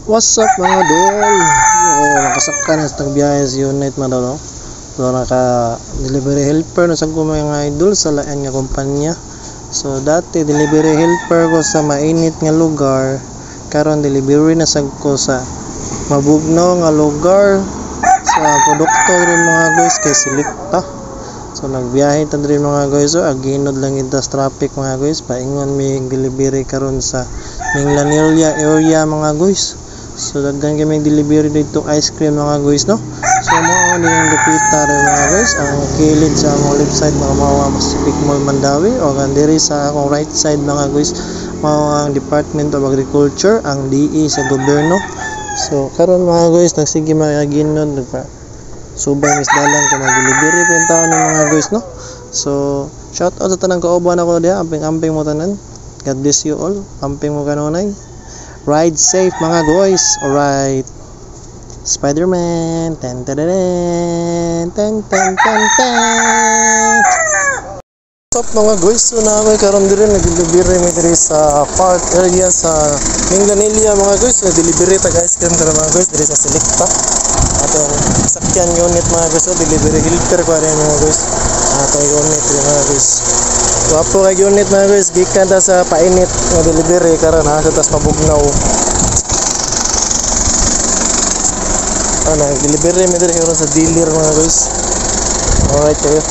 What's up mga dol? Nakasaka na sa biyahe sa unit mga dol. So naka-delivery helper na sa ko mga idol sa lain nga kumpanya. So dati delivery helper ko sa mainit nga lugar. Karon delivery na sad ko sa mabugnaw nga lugar sa produkto rin mga guys kay Selecta. So nagbiyahe ta diri mga guys, so aginod lang ita sa traffic mga guys, paingon mi delivery karon sa Minglanilla area mga guys. So daghan kami delivery dito ice cream mga guys no. So mao ni ang dapita rin mga guys, ang kilid sa among left side mga mao Pacific Mall Mandawi o diri sa akong right side mga guys mao ang Department of Agriculture, ang DE sa gobyerno. So karon mga guys nagsige mga ginod nagpa subay mis dalan ka mag-delivery pa yung taon ng mga guys no. So shout out sa tanang kauban ako diha, amping mo tanan. God bless you all, amping mo kanunay. Ride safe mga guys. Alright, Spider-Man. Ten ten ten ten ten ten ten. What's up mga guys, so namin karon diri nag-delivery mi diri sa park area sa Minglanilla mga guys. Delivery tag ice cream karon mga guys diri sa Selecta. Atong sakyan unit mga guys, delivery helper pa rin mga guys. Atong unit rin mga guys. Wapo kay unit mga guys, gikan ta sa painit nga delivery karon ha, sa tas mabugnaw. Ana delivery mi diri karon sa dealer mga guys. Alright kayo.